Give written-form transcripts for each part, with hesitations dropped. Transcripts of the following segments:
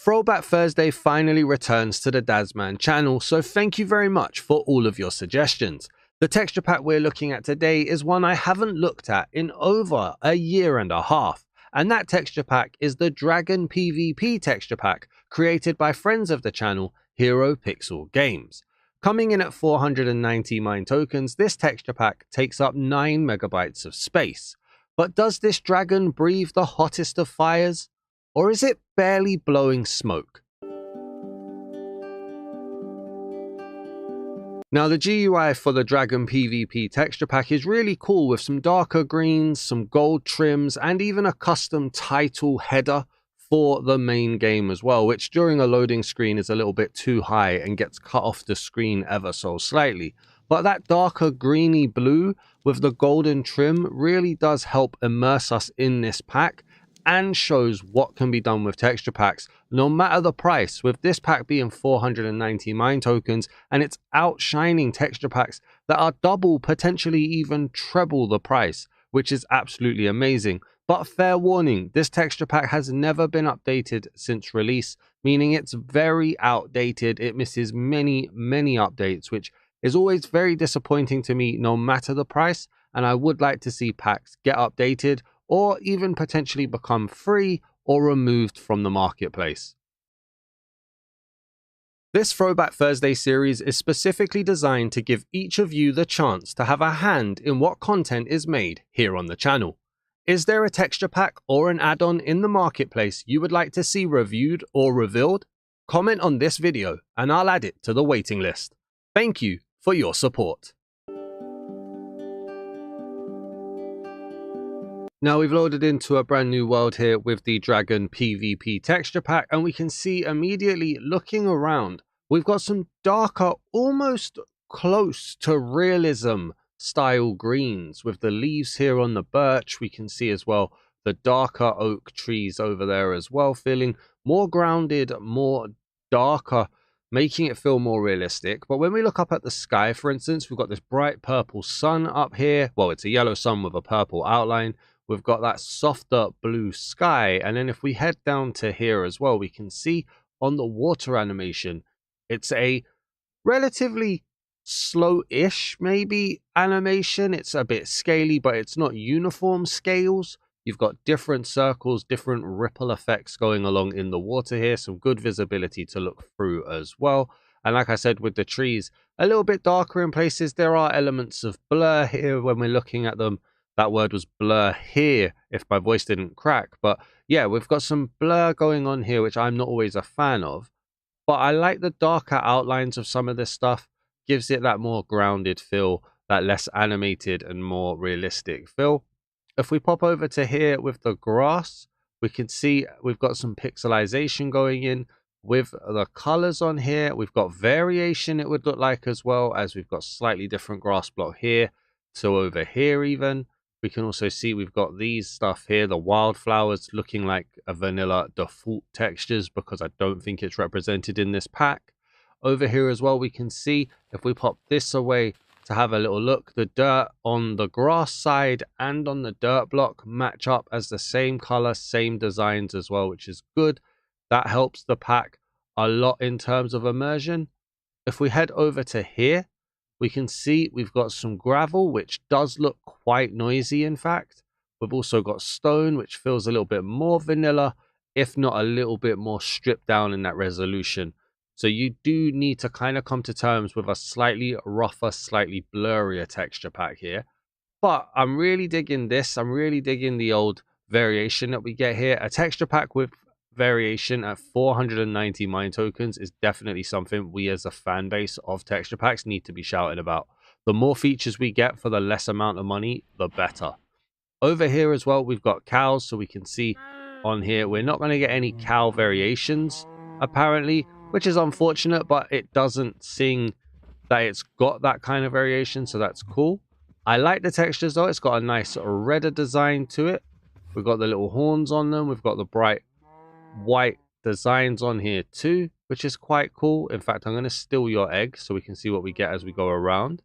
Throwback Thursday finally returns to the Dazman channel, so thank you very much for all of your suggestions. The texture pack we're looking at today is one I haven't looked at in over a year and a half, and that texture pack is the Dragon PvP texture pack created by friends of the channel, HeroPixel Games. Coming in at 490 mine tokens, this texture pack takes up 9 megabytes of space. But does this dragon breathe the hottest of fires? Or is it barely blowing smoke? Now, the GUI for the Dragon PvP texture pack is really cool, with some darker greens, some gold trims, and even a custom title header for the main game as well, which during a loading screen is a little bit too high and gets cut off the screen ever so slightly. But that darker greeny blue with the golden trim really does help immerse us in this pack and shows what can be done with texture packs no matter the price, with this pack being 490 mine tokens and it's outshining texture packs that are double, potentially even treble the price, which is absolutely amazing. But fair warning, this texture pack has never been updated since release, meaning it's very outdated. It misses many updates, which is always very disappointing to me no matter the price, and I would like to see packs get updated or even potentially become free or removed from the marketplace. This Throwback Thursday series is specifically designed to give each of you the chance to have a hand in what content is made here on the channel. Is there a texture pack or an add-on in the marketplace you would like to see reviewed or revealed? Comment on this video and I'll add it to the waiting list. Thank you for your support. Now we've loaded into a brand new world here with the Dragon PvP texture pack, and we can see immediately looking around, we've got some darker, almost close to realism style greens with the leaves here on the birch. We can see as well the darker oak trees over there as well, feeling more grounded, more darker, making it feel more realistic. But when we look up at the sky, for instance, we've got this bright purple sun up here. Well, it's a yellow sun with a purple outline. We've got that softer blue sky, and then if we head down to here as well, we can see on the water animation, it's a relatively slow-ish maybe animation. It's a bit scaly, but it's not uniform scales. You've got different circles, different ripple effects going along in the water here, some good visibility to look through as well. And like I said, with the trees, a little bit darker in places. There are elements of blur here when we're looking at them. That word was blur here, if my voice didn't crack. But yeah, we've got some blur going on here, which I'm not always a fan of. But I like the darker outlines of some of this stuff. Gives it that more grounded feel, that less animated and more realistic feel. If we pop over to here with the grass, we can see we've got some pixelization going in with the colors on here. We've got variation, it would look like, as well, as we've got slightly different grass block here to over here even. We can also see we've got these stuff here, the wildflowers looking like a vanilla default textures, because I don't think it's represented in this pack. Over here as well, we can see, if we pop this away to have a little look, the dirt on the grass side and on the dirt block match up as the same color, same designs as well, which is good. That helps the pack a lot in terms of immersion. If we head over to here, we can see we've got some gravel, which does look quite noisy, in fact. We've also got stone, which feels a little bit more vanilla, if not a little bit more stripped down in that resolution. So you do need to kind of come to terms with a slightly rougher, slightly blurrier texture pack here. But I'm really digging this. I'm really digging the old variation that we get here. A texture pack with variation at 490 mine tokens is definitely something we as a fan base of texture packs need to be shouting about. The more features we get for the less amount of money, the better. Over here as well, we've got cows, so we can see on here we're not going to get any cow variations apparently, which is unfortunate, but it doesn't sing that it's got that kind of variation, so that's cool. I like the textures though. It's got a nice redder design to it. We've got the little horns on them. We've got the bright white designs on here too, which is quite cool. In fact, I'm going to steal your egg so we can see what we get as we go around.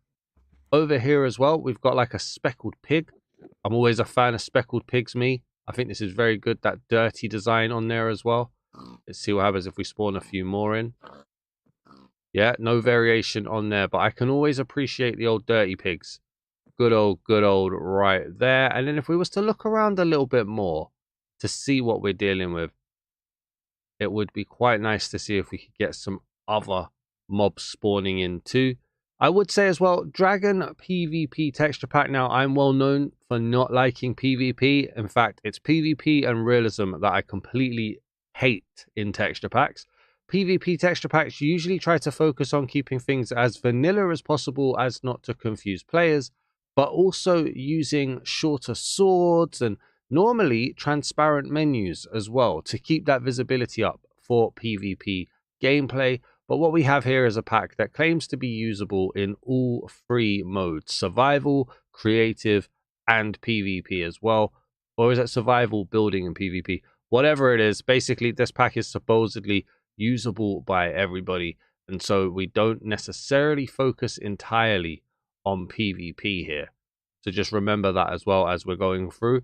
Over here as well, we've got like a speckled pig. I'm always a fan of speckled pigs, me. I think this is very good, that dirty design on there as well. Let's see what happens if we spawn a few more in. Yeah, no variation on there, but I can always appreciate the old dirty pigs. Good old right there. And then if we was to look around a little bit more to see what we're dealing with, it would be quite nice to see if we could get some other mobs spawning in too. I would say as well, Dragon PvP texture pack. Now, I'm well known for not liking PvP. In fact, it's PvP and realism that I completely hate in texture packs. PvP texture packs usually try to focus on keeping things as vanilla as possible as not to confuse players, but also using shorter swords and normally transparent menus as well to keep that visibility up for PvP gameplay. But what we have here is a pack that claims to be usable in all three modes: survival, creative, and PvP as well. Or is it survival, building, and PvP? Whatever it is, basically this pack is supposedly usable by everybody. And so we don't necessarily focus entirely on PvP here. So just remember that as well as we're going through.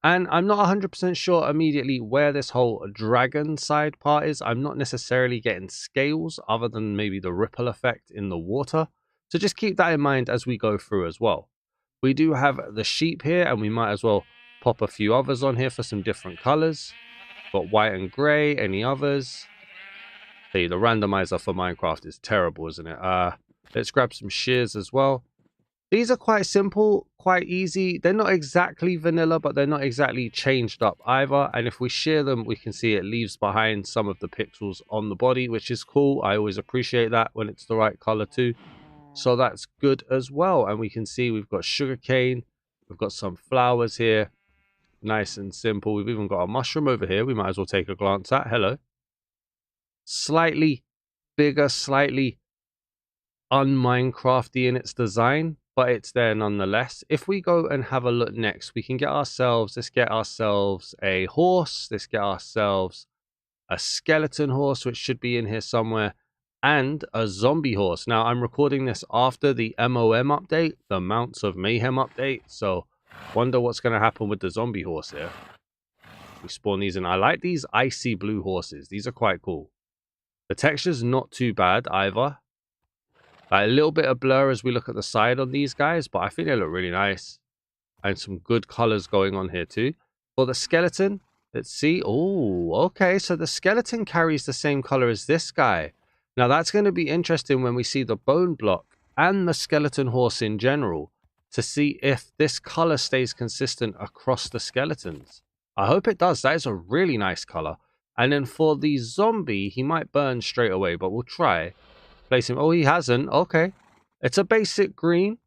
And I'm not 100% sure immediately where this whole dragon side part is. I'm not necessarily getting scales other than maybe the ripple effect in the water. So just keep that in mind as we go through as well. We do have the sheep here, and we might as well pop a few others on here for some different colors. Got white and gray. Any others? See, the randomizer for Minecraft is terrible, isn't it? Let's grab some shears as well. These are quite simple, quite easy. They're not exactly vanilla, but they're not exactly changed up either. And if we shear them, we can see it leaves behind some of the pixels on the body, which is cool. I always appreciate that when it's the right color too. So that's good as well. And we can see we've got sugarcane. We've got some flowers here. Nice and simple. We've even got a mushroom over here. We might as well take a glance at. Hello. Slightly bigger, slightly un-Minecrafty in its design, but it's there nonetheless. If we go and have a look next, we can get ourselves, let's get ourselves a horse, let's get ourselves a skeleton horse, which should be in here somewhere, and a zombie horse. Now, I'm recording this after the MOM update, the Mounts of Mayhem update, so wonder what's going to happen with the zombie horse here. We spawn these in. I like these icy blue horses. These are quite cool. The texture's not too bad either. Like a little bit of blur as we look at the side on these guys, but I think they look really nice. And some good colors going on here too. For the skeleton, let's see. Oh, okay. So the skeleton carries the same color as this guy. Now that's going to be interesting when we see the bone block and the skeleton horse in general to see if this color stays consistent across the skeletons. I hope it does. That is a really nice color. And then for the zombie, he might burn straight away, but we'll try. Place him. Oh, he hasn't. Okay. It's a basic green.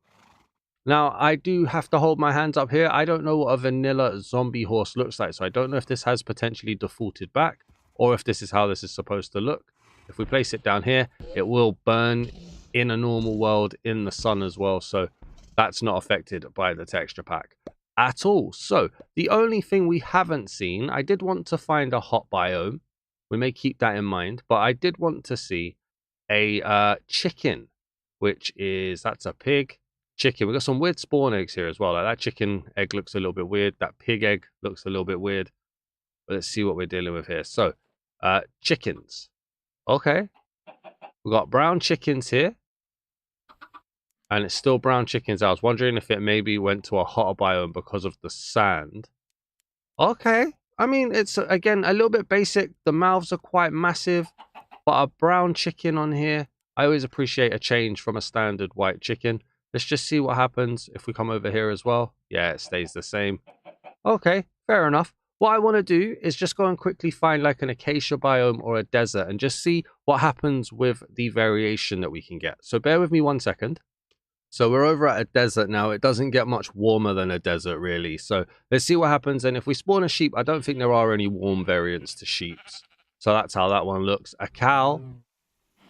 Now, I do have to hold my hands up here. I don't know what a vanilla zombie horse looks like, so I don't know if this has potentially defaulted back or if this is how this is supposed to look. If we place it down here, it will burn in a normal world in the sun as well, so that's not affected by the texture pack at all. So, the only thing we haven't seen, I did want to find a hot biome. We may keep that in mind, but I did want to see a chicken, which is, that's a pig. Chicken. We've got some weird spawn eggs here as well. Like that chicken egg looks a little bit weird. That pig egg looks a little bit weird. But let's see what we're dealing with here. So, chickens. Okay. We've got brown chickens here. And it's still brown chickens. I was wondering if it maybe went to a hotter biome because of the sand. Okay. I mean, it's, again, a little bit basic. The mouths are quite massive. But a brown chicken on here. I always appreciate a change from a standard white chicken. Let's just see what happens if we come over here as well. Yeah, it stays the same. Okay, fair enough. What I want to do is just go and quickly find like an acacia biome or a desert and just see what happens with the variation that we can get. So bear with me 1 second. So we're over at a desert now. It doesn't get much warmer than a desert really. So let's see what happens. And if we spawn a sheep, I don't think there are any warm variants to sheeps. So that's how that one looks. A cow.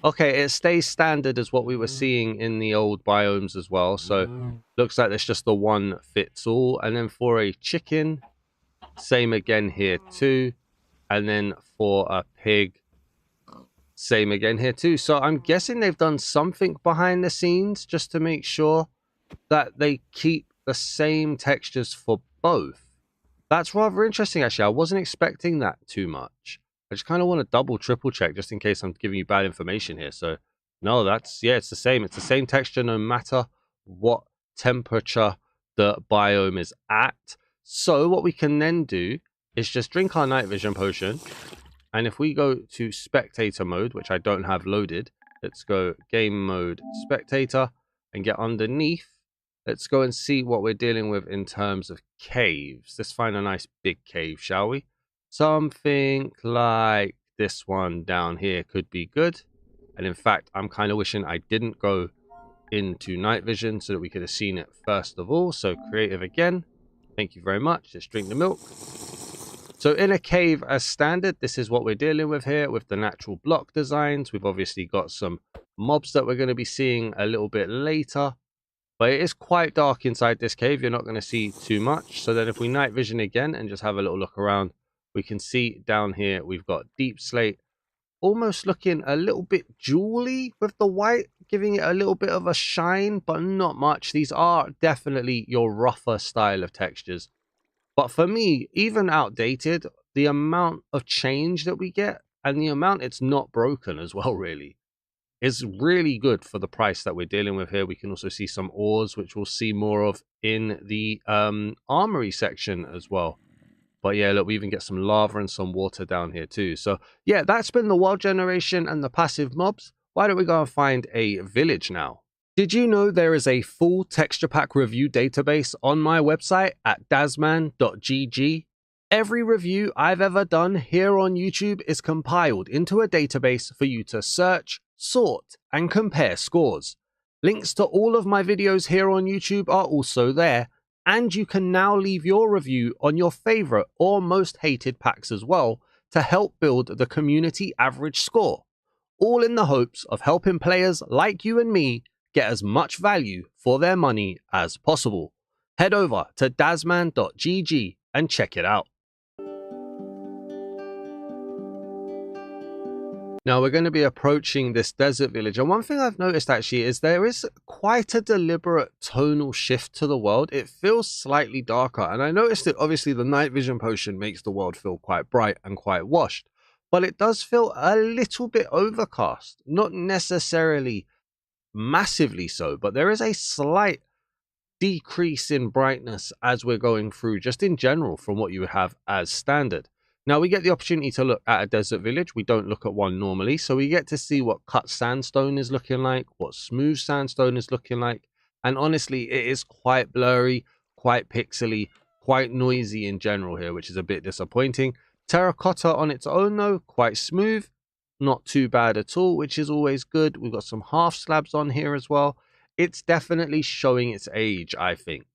Okay, it stays standard as what we were seeing in the old biomes as well. So looks like there's just the one fits all. And then for a chicken, same again here too. And then for a pig, same again here too. So I'm guessing they've done something behind the scenes just to make sure that they keep the same textures for both. That's rather interesting actually. I wasn't expecting that too much. I just kind of want to double, triple check just in case I'm giving you bad information here. So no, that's, yeah, it's the same. It's the same texture no matter what temperature the biome is at. So what we can then do is just drink our night vision potion. And if we go to spectator mode, which I don't have loaded, let's go game mode spectator and get underneath. Let's go and see what we're dealing with in terms of caves. Let's find a nice big cave, shall we? Something like this one down here could be good. And in fact, I'm kind of wishing I didn't go into night vision so that we could have seen it first of all. So creative again. Thank you very much. Let's drink the milk. So in a cave as standard, this is what we're dealing with here with the natural block designs. We've obviously got some mobs that we're going to be seeing a little bit later. But it is quite dark inside this cave. You're not going to see too much. So then if we night vision again and just have a little look around, we can see down here we've got deep slate. Almost looking a little bit jewelly with the white, giving it a little bit of a shine, but not much. These are definitely your rougher style of textures. But for me, even outdated, the amount of change that we get and the amount it's not broken as well, really, is really good for the price that we're dealing with here. We can also see some ores, which we'll see more of in the armory section as well. But yeah, look, we even get some lava and some water down here too. So yeah, that's been the world generation and the passive mobs. Why don't we go and find a village now? Did you know there is a full texture pack review database on my website at dasman.gg? Every review I've ever done here on YouTube is compiled into a database for you to search, sort, and compare scores. Links to all of my videos here on YouTube are also there, and you can now leave your review on your favorite or most hated packs as well to help build the community average score, all in the hopes of helping players like you and me get as much value for their money as possible. Head over to dasman.gg and check it out. Now we're going to be approaching this desert village, and one thing I've noticed actually is there is quite a deliberate tonal shift to the world. It feels slightly darker, and I noticed that obviously the night vision potion makes the world feel quite bright and quite washed, but it does feel a little bit overcast, not necessarily massively so, but there is a slight decrease in brightness as we're going through, just in general from what you would have as standard. Now we get the opportunity to look at a desert village. We don't look at one normally, so we get to see what cut sandstone is looking like, what smooth sandstone is looking like, and honestly it is quite blurry, quite pixely, quite noisy in general here, which is a bit disappointing. Terracotta on its own though, quite smooth, not too bad at all, which is always good. We've got some half slabs on here as well. It's definitely showing its age, I think.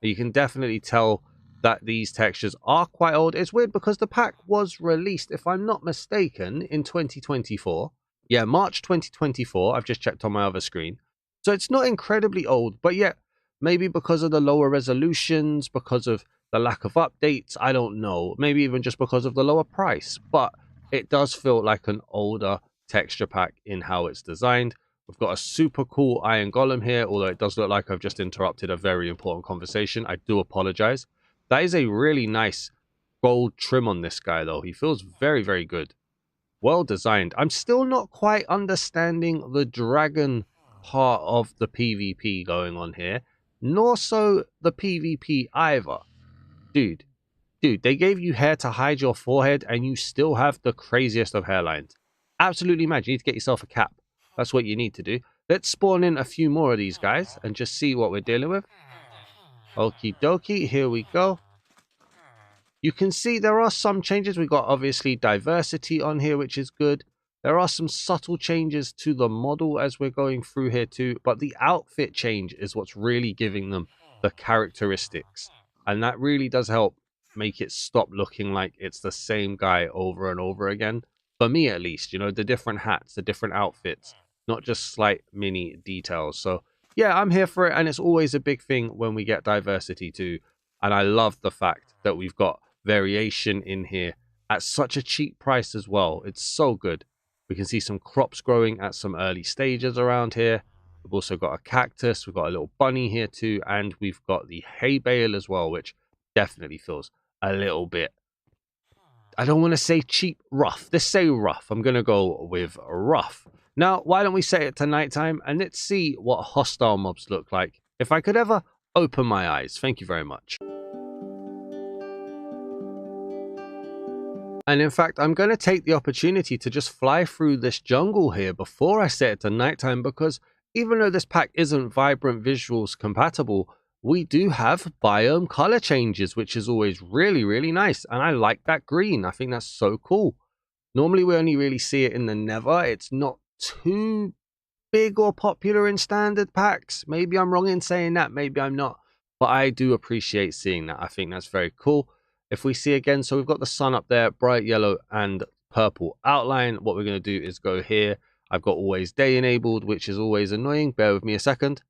You can definitely tell that these textures are quite old. It's weird because the pack was released, if I'm not mistaken, in 2024. Yeah, March 2024. I've just checked on my other screen. So it's not incredibly old, but yet maybe because of the lower resolutions, because of the lack of updates, I don't know. Maybe even just because of the lower price. But it does feel like an older texture pack in how it's designed. We've got a super cool iron golem here, although it does look like I've just interrupted a very important conversation. I do apologize. That is a really nice gold trim on this guy, though. He feels very, very good. Well designed. I'm still not quite understanding the dragon part of the PvP going on here, nor so the PvP either. Dude, they gave you hair to hide your forehead, and you still have the craziest of hairlines. Absolutely mad. You need to get yourself a cap. That's what you need to do. Let's spawn in a few more of these guys and just see what we're dealing with. Okie dokie, here we go. You can see there are some changes. We've got obviously diversity on here, which is good. There are some subtle changes to the model as we're going through here too, but the outfit change is what's really giving them the characteristics. And that really does help make it stop looking like it's the same guy over and over again. For me, at least, you know, the different hats, the different outfits, not just slight mini details. So yeah, I'm here for it. And it's always a big thing when we get diversity too. And I love the fact that we've got variation in here at such a cheap price as well. It's so good. We can see some crops growing at some early stages around here. We've also got a cactus. We've got a little bunny here too. And we've got the hay bale as well, which definitely feels a little bit I don't want to say cheap, rough. Let's say rough. I'm going to go with rough. Now, why don't we set it to nighttime and let's see what hostile mobs look like. If I could ever open my eyes. Thank you very much. And in fact, I'm going to take the opportunity to just fly through this jungle here before I set it to nighttime, because even though this pack isn't vibrant visuals compatible, we do have biome color changes, which is always really, really nice. And I like that green. I think that's so cool. Normally, we only really see it in the Nether. It's not too big or popular in standard packs. Maybe I'm wrong in saying that. Maybe I'm not. But I do appreciate seeing that. I think that's very cool. If we see again, so we've got the sun up there, bright yellow and purple outline. What we're going to do is go here. I've got always day enabled, which is always annoying. Bear with me a second.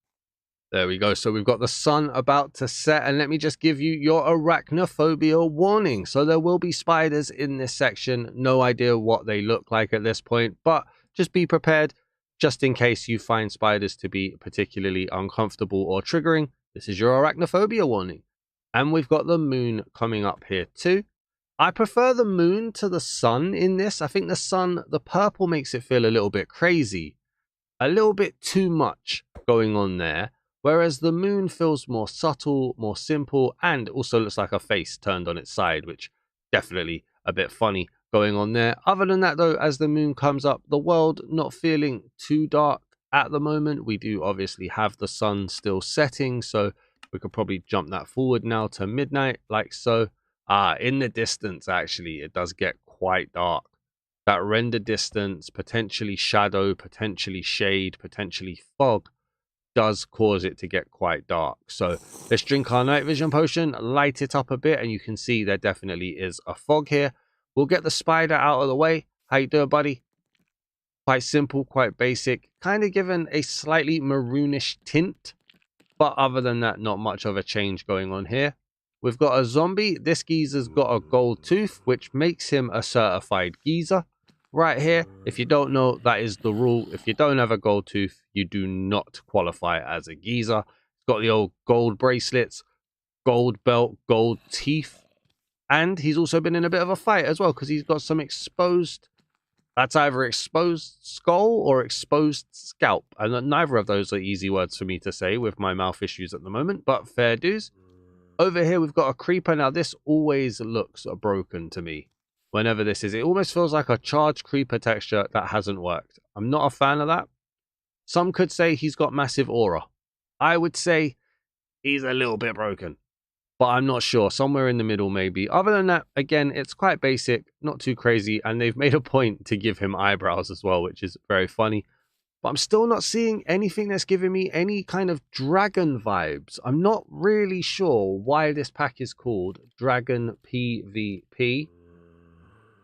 There we go. So we've got the sun about to set, and let me just give you your arachnophobia warning. So there will be spiders in this section. No idea what they look like at this point, but just be prepared just in case you find spiders to be particularly uncomfortable or triggering. This is your arachnophobia warning. And we've got the moon coming up here too. I prefer the moon to the sun in this. I think the sun, the purple makes it feel a little bit crazy. A little bit too much going on there. Whereas the moon feels more subtle, more simple, and also looks like a face turned on its side, which definitely a bit funny going on there. Other than that though, as the moon comes up, the world not feeling too dark at the moment. We do obviously have the sun still setting, so we could probably jump that forward now to midnight, like so. In the distance, actually, it does get quite dark. That render distance, potentially shadow, potentially shade, potentially fog, does cause it to get quite dark. So let's drink our night vision potion, light it up a bit, and you can see there definitely is a fog here. We'll get the spider out of the way. How you doing, buddy? Quite simple, quite basic, kind of given a slightly maroonish tint. But other than that, not much of a change going on here. We've got a zombie. This geezer's got a gold tooth, which makes him a certified geezer. Right here, if you don't know, that is the rule. If you don't have a gold tooth, you do not qualify as a geezer. He's got the old gold bracelets, gold belt, gold teeth. And he's also been in a bit of a fight as well, because he's got some exposed... That's either exposed skull or exposed scalp. And neither of those are easy words for me to say with my mouth issues at the moment, but fair dues. Over here, we've got a creeper. Now, this always looks broken to me. Whenever this is, it almost feels like a charged creeper texture that hasn't worked. I'm not a fan of that. Some could say he's got massive aura. I would say he's a little bit broken, but I'm not sure. Somewhere in the middle, maybe. Other than that, again, it's quite basic, not too crazy, and they've made a point to give him eyebrows as well, which is very funny. But I'm still not seeing anything that's giving me any kind of dragon vibes. I'm not really sure why this pack is called Dragon PvP.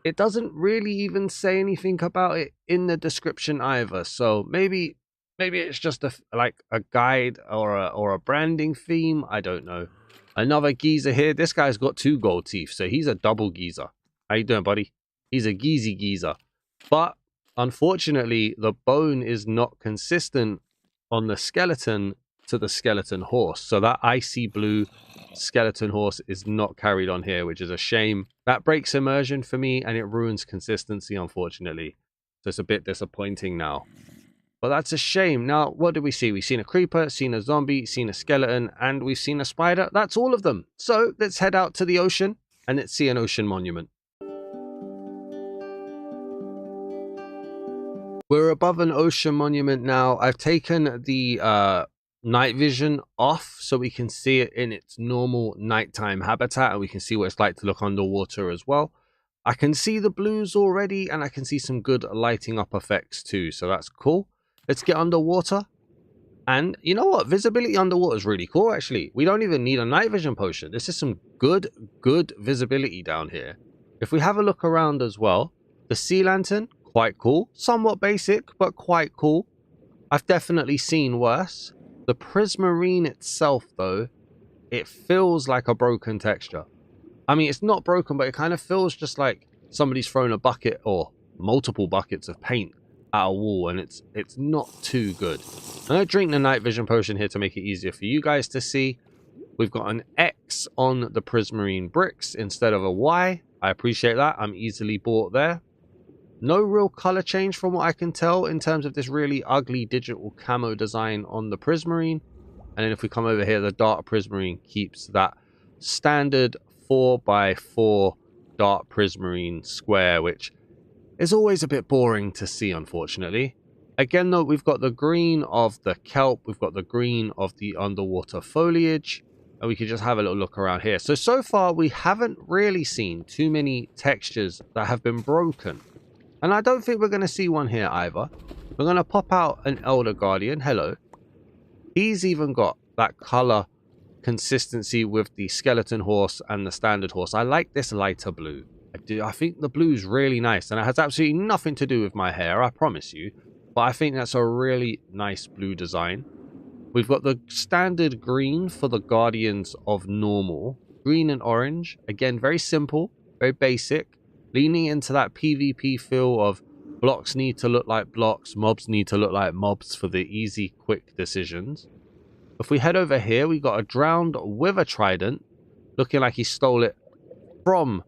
It doesn't really even say anything about it in the description either. So maybe it's just like a guide or a branding theme. I don't know. Another geezer here. This guy's got 2 gold teeth, so he's a double geezer. How you doing, buddy? He's a geezer. But unfortunately, the bone is not consistent on the skeleton to the skeleton horse. So that icy blue skeleton horse is not carried on here, which is a shame. That breaks immersion for me, and it ruins consistency, unfortunately. So it's a bit disappointing now. But that's a shame. Now, what did we see? We've seen a creeper, seen a zombie, seen a skeleton, and we've seen a spider. That's all of them. So let's head out to the ocean and let's see an ocean monument. We're above an ocean monument now. I've taken the night vision off so we can see it in its normal nighttime habitat, and we can see what it's like to look underwater as well. I can see the blues already, and I can see some good lighting up effects too, so that's cool. Let's get underwater. And you know what? Visibility underwater is really cool, actually. We don't even need a night vision potion. This is some good visibility down here. If we have a look around as well, the sea lantern, quite cool. Somewhat basic, but quite cool. I've definitely seen worse. The prismarine itself, though, it feels like a broken texture. I mean, it's not broken, but it kind of feels just like somebody's thrown a bucket or multiple buckets of paint at a wall, and it's not too good. I'm going to drink the night vision potion here to make it easier for you guys to see. We've got an X on the prismarine bricks instead of a Y. I appreciate that. I'm easily bought there. No real color change from what I can tell in terms of this really ugly digital camo design on the prismarine. And then if we come over here, the dark prismarine keeps that standard 4x4 dark prismarine square, which is always a bit boring to see, unfortunately. Again, though, we've got the green of the kelp, we've got the green of the underwater foliage, and we can just have a little look around here. So far, we haven't really seen too many textures that have been broken. And I don't think we're going to see one here either. We're going to pop out an Elder Guardian. Hello. He's even got that color consistency with the skeleton horse and the standard horse. I like this lighter blue. I think the blue is really nice, and it has absolutely nothing to do with my hair, I promise you. But I think that's a really nice blue design. We've got the standard green for the Guardians of Normal. Green and orange. Again, very simple, very basic. Leaning into that PvP feel of blocks need to look like blocks, mobs need to look like mobs for the easy, quick decisions. If we head over here, we got a drowned Wither Trident, looking like he stole it from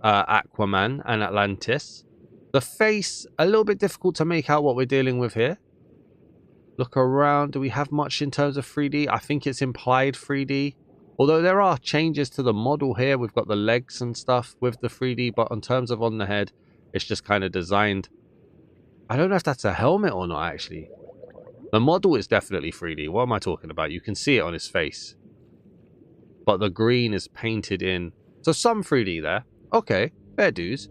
Aquaman and Atlantis. The face, a little bit difficult to make out what we're dealing with here. Look around. Do we have much in terms of 3D? I think it's implied 3D. Although there are changes to the model here. We've got the legs and stuff with the 3D, but in terms of on the head, it's just kind of designed. I don't know if that's a helmet or not, actually. The model is definitely 3D. What am I talking about? You can see it on his face. But the green is painted in. So some 3D there. Okay, fair dues.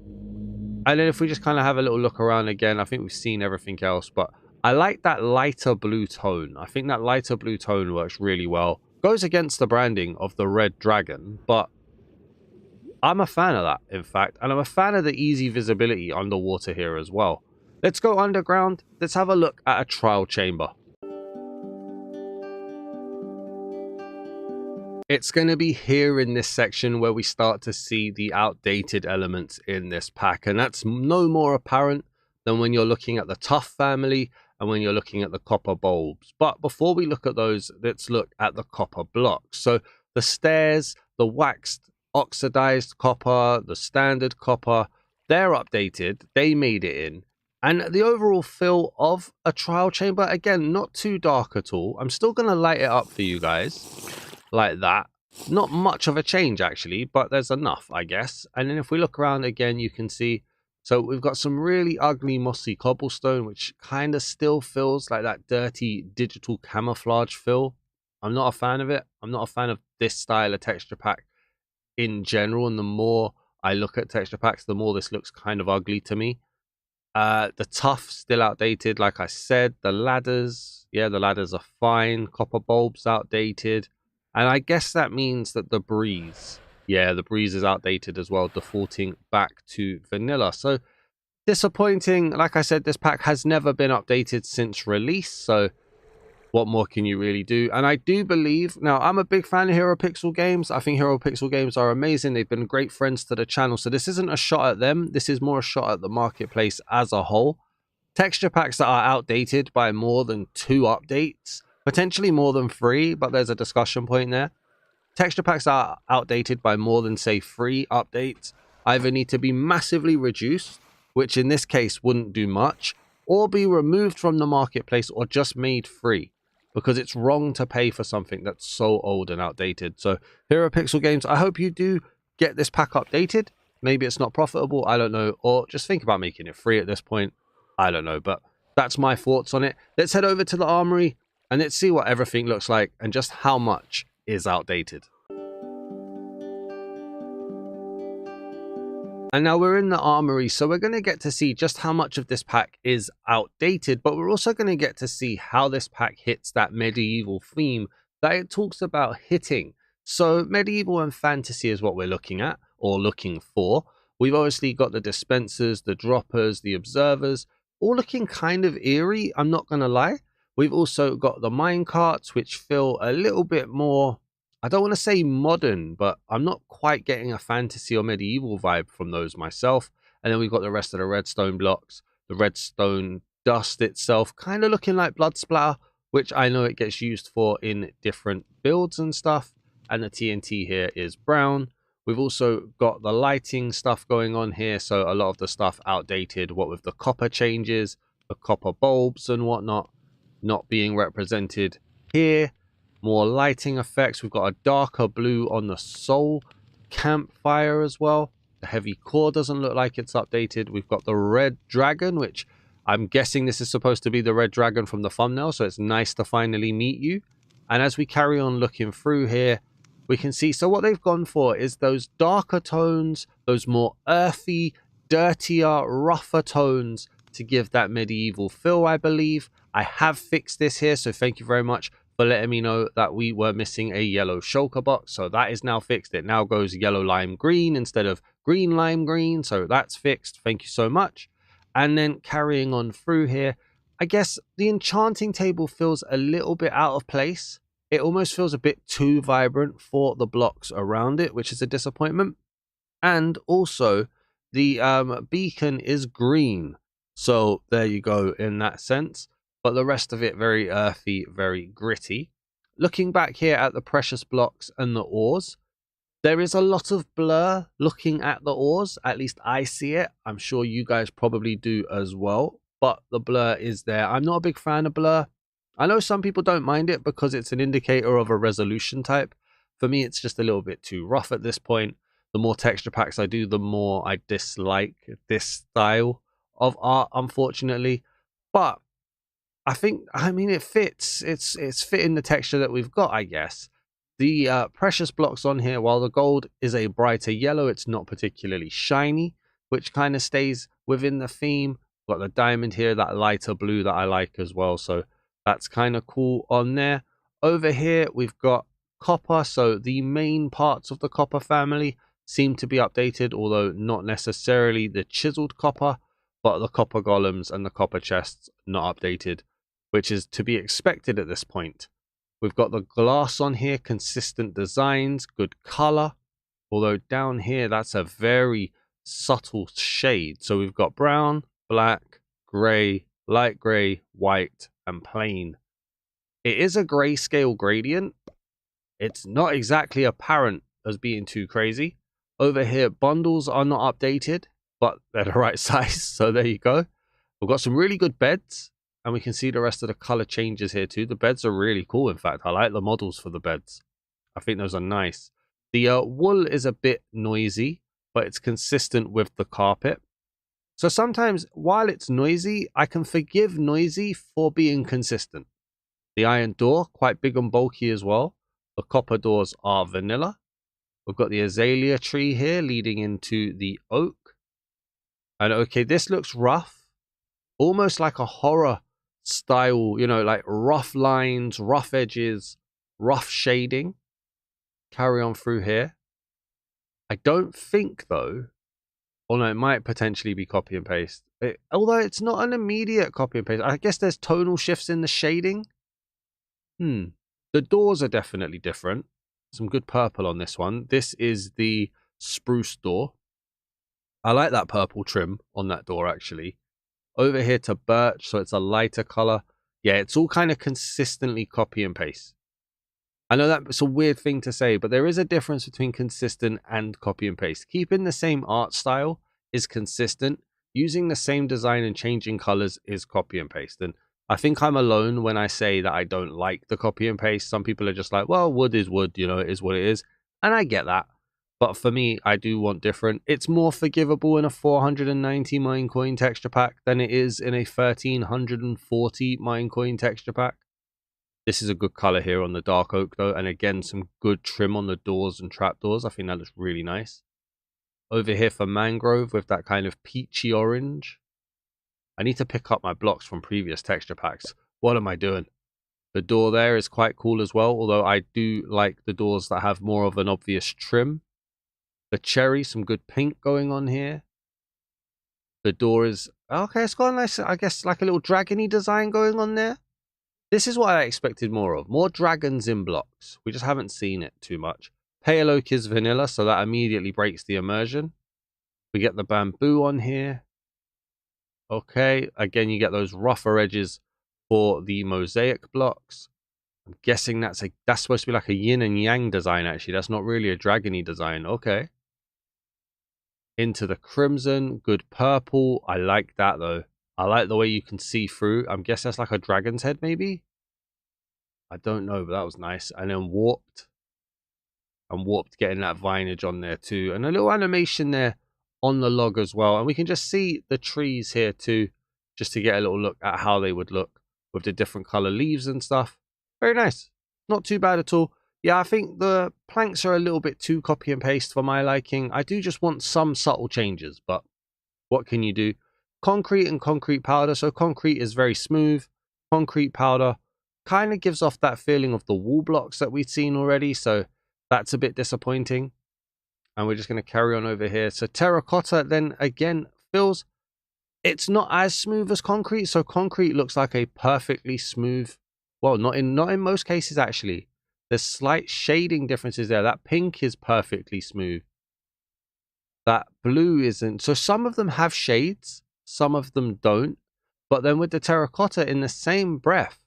And then if we just kind of have a little look around again, I think we've seen everything else. But I like that lighter blue tone. I think that lighter blue tone works really well. Goes against the branding of the red dragon, but I'm a fan of that, in fact. And I'm a fan of the easy visibility underwater here as well. Let's go underground. Let's have a look at a trial chamber. It's going to be here in this section where we start to see the outdated elements in this pack. And that's no more apparent than when you're looking at the Tough family and when you're looking at the copper bulbs. But before we look at those, let's look at the copper blocks. So the stairs, the waxed oxidized copper, the standard copper, they're updated. They made it in. And the overall feel of a trial chamber, again, not too dark at all. I'm still going to light it up for you guys. Like that. Not much of a change actually, but there's enough, I guess. And then if we look around again, you can see, so we've got some really ugly mossy cobblestone, which kind of still feels like that dirty digital camouflage feel. I'm not a fan of it. I'm not a fan of this style of texture pack in general. And the more I look at texture packs, the more this looks kind of ugly to me. The Tough, still outdated, like I said. The ladders, yeah, the ladders are fine. Copper bulbs outdated. And I guess that means that the breeze, yeah, the breeze is outdated as well, defaulting back to vanilla. So disappointing. Like I said, this pack has never been updated since release. So what more can you really do? And I do believe, now I'm a big fan of HeroPixel Games. I think HeroPixel Games are amazing. They've been great friends to the channel. So this isn't a shot at them. This is more a shot at the marketplace as a whole. Texture packs that are outdated by more than 2 updates. Potentially more than 3, but there's a discussion point there. Texture packs are outdated by more than, say, 3 updates. Either need to be massively reduced, which in this case wouldn't do much, or be removed from the marketplace or just made free. Because it's wrong to pay for something that's so old and outdated. So, HeroPixel Games, I hope you do get this pack updated. Maybe it's not profitable, I don't know. Or just think about making it free at this point. I don't know, but that's my thoughts on it. Let's head over to the Armoury. And let's see what everything looks like and just how much is outdated. And now we're in the Armoury, so we're going to get to see just how much of this pack is outdated, but we're also going to get to see how this pack hits that medieval theme that it talks about hitting. So medieval and fantasy is what we're looking at, or looking for. We've obviously got the dispensers, the droppers, the observers, all looking kind of eerie, I'm not going to lie. We've also got the minecarts, which feel a little bit more, I don't want to say modern, but I'm not quite getting a fantasy or medieval vibe from those myself. And then we've got the rest of the redstone blocks, the redstone dust itself, kind of looking like blood splatter, which I know it gets used for in different builds and stuff. And the TNT here is brown. We've also got the lighting stuff going on here. So a lot of the stuff outdated, what with the copper changes, the copper bulbs and whatnot, not being represented here. More lighting effects. We've got a darker blue on the soul campfire as well. The heavy core doesn't look like it's updated. We've got the red dragon, which I'm guessing this is supposed to be the red dragon from the thumbnail. So it's nice to finally meet you. And as we carry on looking through here, we can see, so what they've gone for is those darker tones, those more earthy, dirtier, rougher tones to give that medieval feel, I believe. I have fixed this here, so thank you very much for letting me know that we were missing a yellow shulker box. So that is now fixed. It now goes yellow lime green instead of green lime green. So that's fixed. Thank you so much. And then carrying on through here, I guess the enchanting table feels a little bit out of place. It almost feels a bit too vibrant for the blocks around it, which is a disappointment. And also, the beacon is green. So there you go in that sense. But the rest of it, very earthy, very gritty. Looking back here at the precious blocks and the ores, there is a lot of blur looking at the ores. At least I see it. I'm sure you guys probably do as well. But the blur is there. I'm not a big fan of blur. I know some people don't mind it because it's an indicator of a resolution type. For me, it's just a little bit too rough at this point. The more texture packs I do, the more I dislike this style of art, unfortunately. But I mean, it fits. It's fitting the texture that we've got, I guess. The precious blocks on here, while the gold is a brighter yellow, it's not particularly shiny, which kind of stays within the theme. Got the diamond here, that lighter blue that I like as well. So that's kind of cool on there. Over here, we've got copper. So the main parts of the copper family seem to be updated, although not necessarily the chiseled copper, but the copper golems and the copper chests not updated, which is to be expected at this point. We've got the glass on here, consistent designs, good color. Although down here, that's a very subtle shade. So we've got brown, black, gray, light gray, white, and plain. It is a grayscale gradient. It's not exactly apparent as being too crazy. Over here, bundles are not updated, but they're the right size. So there you go. We've got some really good beds, and we can see the rest of the color changes here too. The beds are really cool. In fact, I like the models for the beds. I think those are nice. The wool is a bit noisy, but it's consistent with the carpet. So sometimes, while it's noisy, I can forgive noisy for being consistent. The iron door, quite big and bulky as well. The copper doors are vanilla. We've got the azalea tree here leading into the oak. And okay, this looks rough. Almost like a horror style, you know, like rough lines, rough edges, rough shading. Carry on through here. I don't think, though, although it might potentially be copy and paste. Although it's not an immediate copy and paste. I guess there's tonal shifts in the shading. The doors are definitely different. Some good purple on this one. This is the spruce door. I like that purple trim on that door, actually. Over here to birch, so it's a lighter color. Yeah, it's all kind of consistently copy and paste. I know that's a weird thing to say, but there is a difference between consistent and copy and paste. Keeping the same art style is consistent. Using the same design and changing colors is copy and paste. And I think I'm alone when I say that I don't like the copy and paste. Some people are just like, well, wood is wood, you know, it is what it is. And I get that. But for me, I do want different. It's more forgivable in a 490 minecoin texture pack than it is in a 1340 minecoin texture pack. This is a good color here on the dark oak, though. And again, some good trim on the doors and trapdoors. I think that looks really nice. Over here for mangrove with that kind of peachy orange. I need to pick up my blocks from previous texture packs. What am I doing? The door there is quite cool as well, although I do like the doors that have more of an obvious trim. The cherry, some good pink going on here. The door is... okay, it's got a nice, I guess, like a little dragony design going on there. This is what I expected more of. More dragons in blocks. We just haven't seen it too much. Pale oak is vanilla, so that immediately breaks the immersion. We get the bamboo on here. Okay, again, you get those rougher edges for the mosaic blocks. I'm guessing that's supposed to be like a yin and yang design, actually. That's not really a dragony design. Okay. Into the crimson. Good purple. I like that, though. I like the way you can see through. I'm guessing that's like a dragon's head, maybe? I don't know, but that was nice. And then warped. And warped, getting that vinage on there too. And a little animation there on the log as well. And we can just see the trees here too, just to get a little look at how they would look with the different color leaves and stuff. Very nice. Not too bad at all. Yeah, I think the planks are a little bit too copy and paste for my liking. I do just want some subtle changes, but what can you do? Concrete and concrete powder. So concrete is very smooth. Concrete powder kind of gives off that feeling of the wall blocks that we've seen already. So that's a bit disappointing. And we're just going to carry on over here. So terracotta then again feels, it's not as smooth as concrete. So concrete looks like a perfectly smooth, well, not in most cases actually. There's slight shading differences there. That pink is perfectly smooth. That blue isn't. So some of them have shades, some of them don't. But then with the terracotta in the same breath,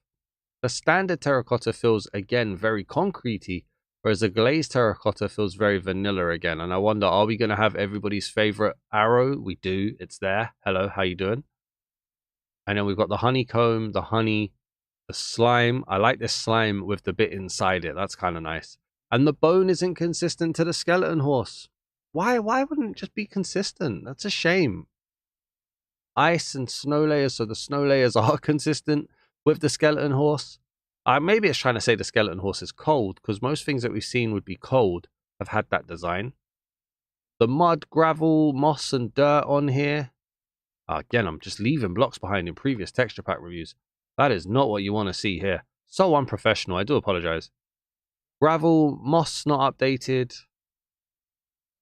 the standard terracotta feels again very concretey, whereas the glazed terracotta feels very vanilla again. And I wonder, are we going to have everybody's favorite arrow? We do. It's there. Hello, how you doing? And then we've got the honeycomb, the honey, the slime. I like this slime with the bit inside it. That's kind of nice. And the bone isn't consistent to the skeleton horse. Why wouldn't it just be consistent? That's a shame. Ice and snow layers. So the snow layers are consistent with the skeleton horse. Maybe it's trying to say the skeleton horse is cold, because most things that we've seen would be cold have had that design. The mud, gravel, moss, and dirt on here. Again, I'm just leaving blocks behind in previous texture pack reviews. That is not what you want to see here. So unprofessional. I do apologize. Gravel, moss not updated.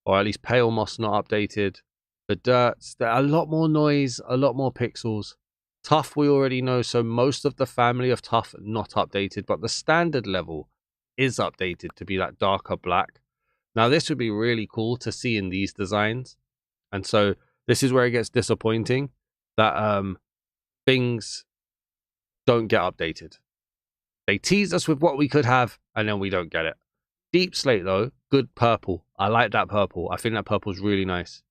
Or at least pale moss not updated. The dirts, there are a lot more noise, a lot more pixels. Tough we already know, so most of the family of tough not updated, but the standard level is updated to be that darker black. Now this would be really cool to see in these designs. And so this is where it gets disappointing that things don't get updated. They tease us with what we could have and then we don't get it. Deep slate though, good purple. I like that purple. I think that purple is really nice.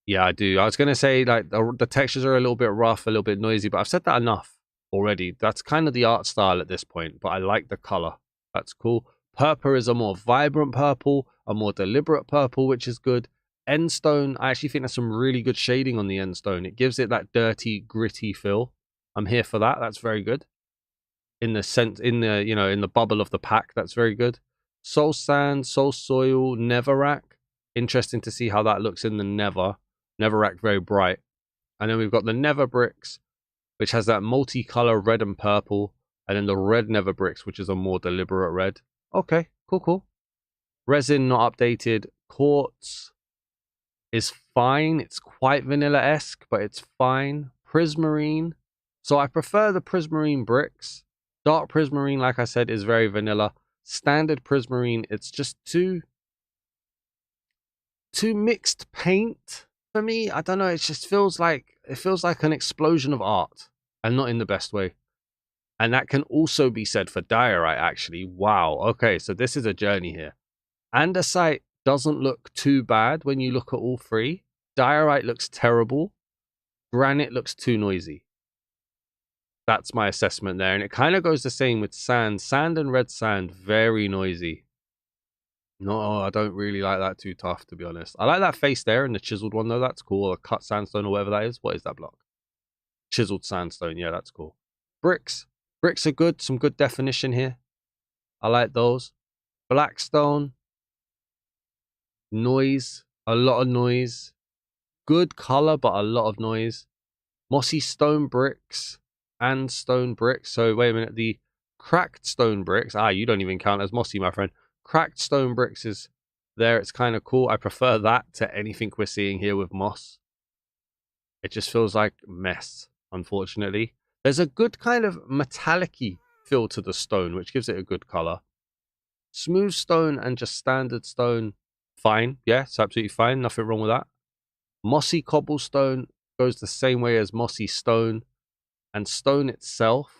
Yeah, I do. I was going to say, like, the textures are a little bit rough, a little bit noisy, but I've said that enough already. That's kind of the art style at this point, but I like the color. That's cool. Purple is a more vibrant purple, a more deliberate purple, which is good. Endstone, I actually think there's some really good shading on the endstone. It gives it that dirty, gritty feel. I'm here for that. That's very good. In the sense, in the bubble of the pack, that's very good. Soul sand, soul soil, netherrack. Interesting to see how that looks in the nether. Netherrack very bright. And then we've got the nether bricks, which has that multicolor red and purple. And then the red nether bricks, which is a more deliberate red. Okay, cool. Resin not updated. Quartz is fine. It's quite vanilla-esque, but it's fine. Prismarine. So I prefer the prismarine bricks. Dark prismarine, like I said, is very vanilla. Standard prismarine, it's just too mixed paint for me. I don't know, it just feels like an explosion of art, and not in the best way. And that can also be said for diorite, actually. Wow, okay, so this is a journey here. Andesite doesn't look too bad when you look at all three. Diorite looks terrible. Granite looks too noisy. That's my assessment there. And it kind of goes the same with sand. Sand and red sand, very noisy. No, I don't really like that too tough, to be honest. I like that face there and the chiseled one, though. That's cool. Or cut sandstone or whatever that is. What is that block? Chiseled sandstone. Yeah, that's cool. Bricks. Bricks are good. Some good definition here. I like those. Blackstone. Noise. A lot of noise. Good color, but a lot of noise. Mossy stone bricks and stone bricks. So, wait a minute. The cracked stone bricks. You don't even count as mossy, my friend. Cracked stone bricks is there. It's kind of cool. I prefer that to anything we're seeing here with moss. It just feels like mess, unfortunately. There's a good kind of metallic-y feel to the stone, which gives it a good color. Smooth stone and just standard stone, fine. Yeah, it's absolutely fine. Nothing wrong with that. Mossy cobblestone goes the same way as mossy stone. And stone itself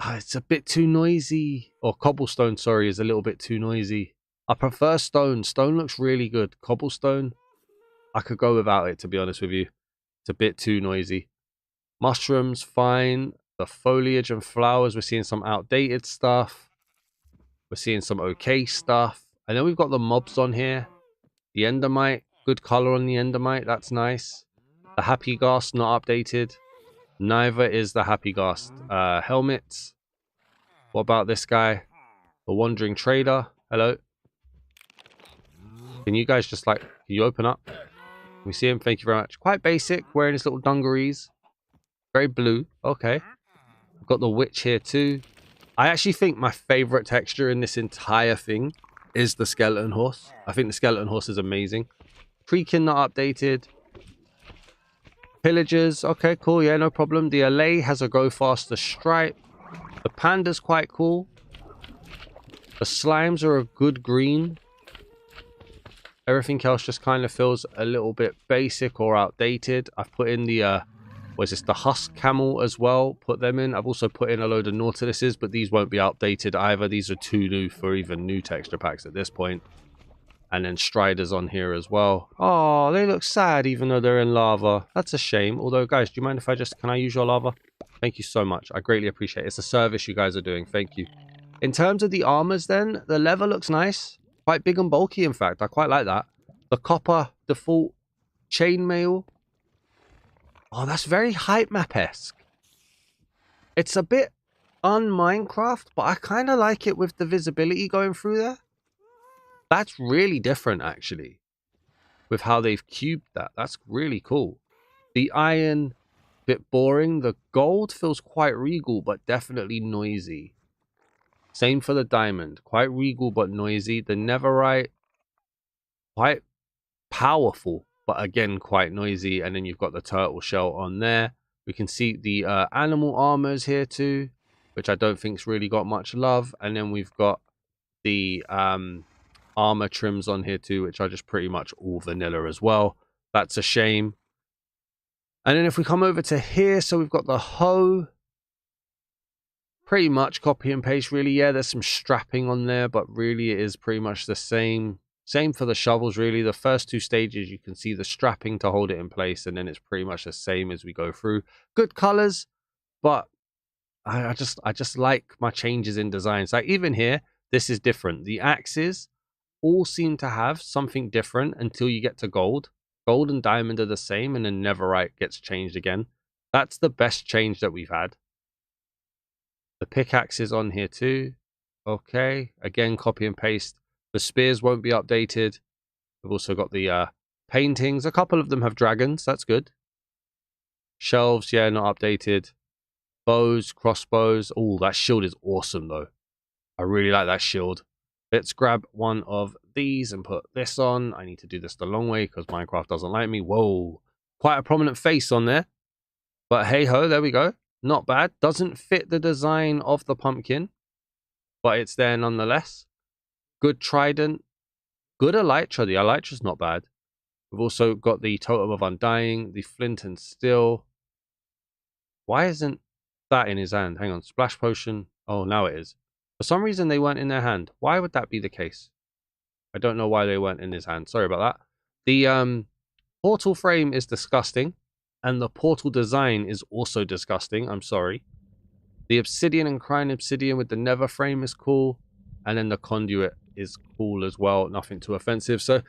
It's a bit too noisy. Or cobblestone, sorry, is a little bit too noisy. I prefer stone. Stone looks really good. Cobblestone, I could go without it, to be honest with you. It's a bit too noisy. Mushrooms, fine. The foliage and flowers, we're seeing some outdated stuff. We're seeing some okay stuff. And then we've got the mobs on here. The endermite, good color on the endermite. That's nice. The happy ghast, not updated. Neither is the happy ghast. Helmets. What about this guy? The wandering trader. Hello. Can you guys just like, can you open up? Can we see him? Thank you very much. Quite basic, wearing his little dungarees. Very blue. Okay. We've got the witch here too. I actually think my favorite texture in this entire thing is the skeleton horse. I think the skeleton horse is amazing. Creaking, not updated. Pillagers. Okay, cool. Yeah, no problem. The allay has a go faster stripe. The panda's quite cool. The slimes are a good green. Everything else just kind of feels a little bit basic or outdated. I've put in the, what is this? The husk camel as well. Put them in. I've also put in a load of nautiluses, but these won't be updated either. These are too new for even new texture packs at this point. And then striders on here as well. Oh, they look sad even though they're in lava. That's a shame. Although, guys, do you mind if I just... Can I use your lava? Thank you so much. I greatly appreciate it. It's a service you guys are doing. Thank you. In terms of the armors then, the leather looks nice. Quite big and bulky, in fact. I quite like that. The copper default chainmail. Oh, that's very hype map-esque. It's a bit un-Minecraft, but I kind of like it with the visibility going through there. That's really different, actually, with how they've cubed that. That's really cool. The iron, bit boring. The gold feels quite regal, but definitely noisy. Same for the diamond. Quite regal, but noisy. The netherite, quite powerful, but again, quite noisy. And then you've got the turtle shell on there. We can see the animal armors here too, which I don't think's really got much love. And then we've got the... armor trims on here too, which are just pretty much all vanilla as well. That's a shame. And then if we come over to here, so we've got the hoe. Pretty much copy and paste, really. Yeah, there's some strapping on there, but really it is pretty much the same. Same for the shovels, really. The first two stages, you can see the strapping to hold it in place, and then it's pretty much the same as we go through. Good colors, but I just like my changes in designs. Like even here, this is different. The axes all seem to have something different until you get to gold. Gold and diamond are the same, and then netherite gets changed again. That's the best change that we've had. The pickaxe is on here too. Okay, again, copy and paste. The spears won't be updated. We've also got the paintings. A couple of them have dragons. That's good. Shelves, yeah, not updated. Bows, crossbows. Oh, that shield is awesome, though. I really like that shield. Let's grab one of these and put this on. I need to do this the long way because Minecraft doesn't like me. Whoa. Quite a prominent face on there. But hey-ho, there we go. Not bad. Doesn't fit the design of the pumpkin, but it's there nonetheless. Good trident. Good elytra. The elytra's not bad. We've also got the totem of undying, the flint and steel. Why isn't that in his hand? Hang on. Splash potion. Oh, now it is. For some reason, they weren't in their hand. Why would that be the case? I don't know why they weren't in his hand. Sorry about that. The portal frame is disgusting. And the portal design is also disgusting. I'm sorry. The obsidian and crying obsidian with the nether frame is cool. And then the conduit is cool as well. Nothing too offensive. So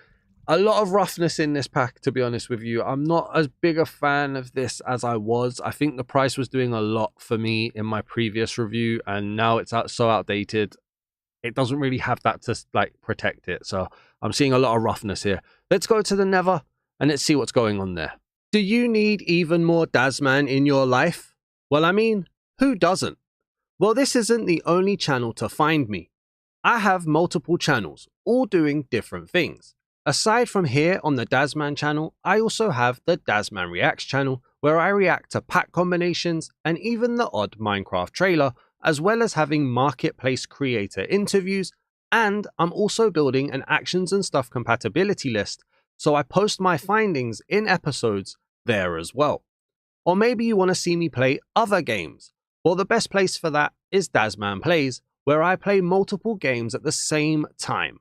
a lot of roughness in this pack, to be honest with you. I'm not as big a fan of this as I was. I think the price was doing a lot for me in my previous review, and now it's so outdated. It doesn't really have that to like protect it. So I'm seeing a lot of roughness here. Let's go to the nether and let's see what's going on there. Do you need even more Dazman in your life? Well, I mean, who doesn't? Well, this isn't the only channel to find me. I have multiple channels, all doing different things. Aside from here on the Dazman channel, I also have the Dazman Reacts channel, where I react to pack combinations and even the odd Minecraft trailer, as well as having marketplace creator interviews, and I'm also building an actions and stuff compatibility list, so I post my findings in episodes there as well. Or maybe you want to see me play other games. Well, the best place for that is Dazman Plays, where I play multiple games at the same time.